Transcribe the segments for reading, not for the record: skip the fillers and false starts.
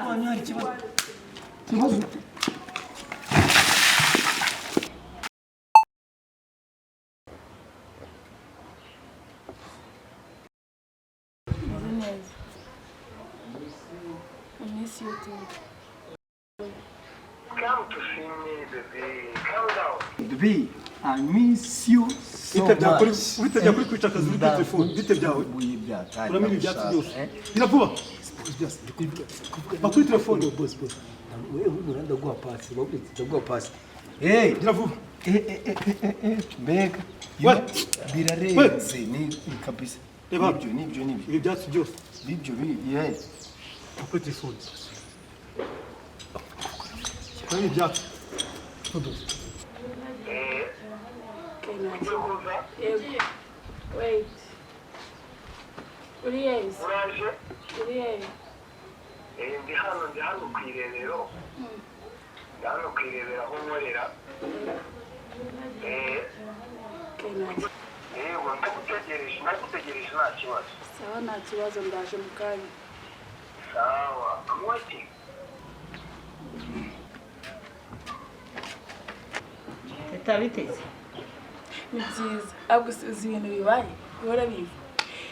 wanyu hari ikibazo. Ikibazo. Come to see me, baby. Calm down. Baby, I miss you so much. Witajya kuri kwica akazi uri telefone bite byawe uramenya ibyatsi byose biravuba bakuri telefone boss wewe uranda guha pasi babwiye ndaguha pasi biravuba mbega birarenze ni kabisa nibyo ibi byatsi byose nibyo bakuri telefone Kani byatsi Wait. Uriye. Ndi hano kwirebero. Hano kwirebera aho nkorera. Ndagutegereje nta kibazo. Sawa nta kibazo ndaje mu kanya. Sawa. I'm waiting. Tabiteze. Ni byiza. Ahubwo uzi ibintu bibaye. Uhora biva.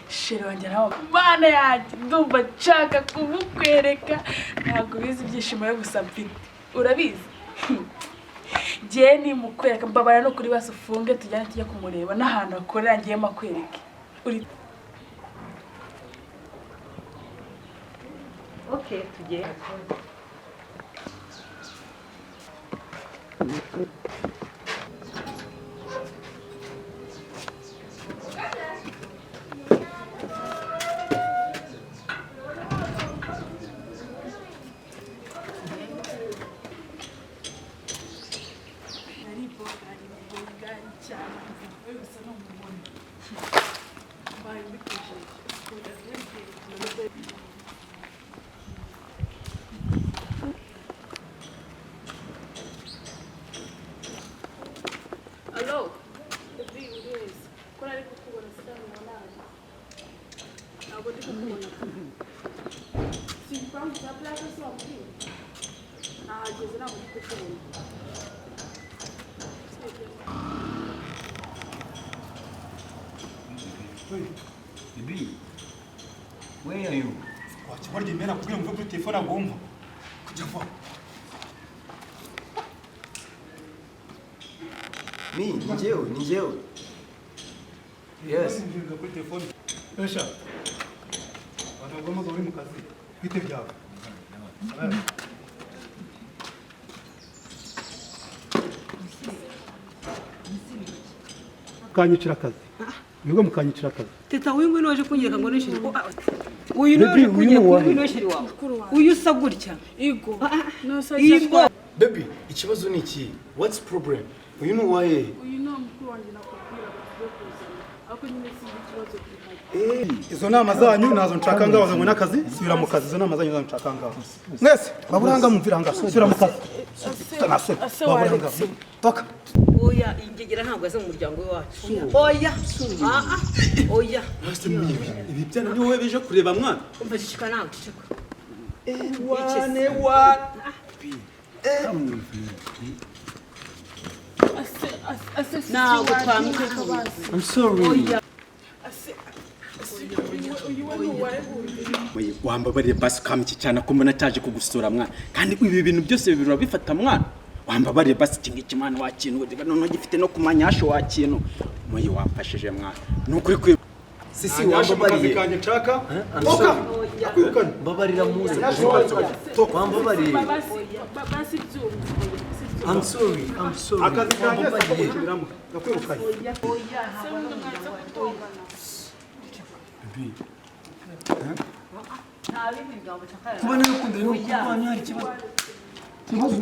Shere wanjye nawe mana yanjye ndumva nshaka kumukwereka ntabwo bizi ibyishimo yo gusa mfite urabizi ngiye nimukwereka mbabara no kuri basi ufunge tujyane tujya kumureba n'ahantu akorera ngiye makwereke uri Okay, tugiye. Hello. Babwiye. Ko ari kukubona sitani mwanani. Ntabwo ndi kukubona. Simpamvu za plaza so ambi. Nahageze ntabwo ndi kukubona. Baby, where are you? wakibona imena kubwira mvuga kuri telefone agomba kujya vuba Ni njyewe. Yes. mvuga kuri telefone esha watagomba uri mu kazi bite byawe kanyicira akazi nibwo mukanyicira akazi Teta uyu ngwino waje kunyereka ngo nishiri. Uyu ni waje kunyereka ngo nishiri wawe. Uyu usa gutya. Igo. No so Igo. Baby, ikibazo ni iki? What's problem? You know why? uyu no mukuru wanjye nakubwira byo kuzana. Ako nyine si ikibazo kihari. izo nama zanyu nazo nshaka ngaho zamwe n'akazi subira mu kazi izo nama zanyu nazo nshaka ngaho mwese baburanga mumvira ngaho subira mu kazi baburanga toka Oya ingegera ntabwo aze mu muryango wacu. Oya. Oya. ibi byana ni wowe bije kureba mwana Umva cicika nawe cicika. wane Ntabwo twamuke I'm sorry. wambabariye basi ukamiki cyane ko mbona cyaje kugusura mwana kandi ibi bintu byose bibura bifata mwana wambabariye basi iki ngiki mwana wakintu none gifite no kumanyasho wakintu moyi wamfashije mwana nukuri kwi Sisi wambabariye. kanje nshaka Toka. akwirukanye Babarira muze. Wambabariye. Basi byumva. I'm sorry. akazi kanje sakubiramo nakwirukanye Kuba nakunda no kuba wanyu hari ikibazo. Ikibazo.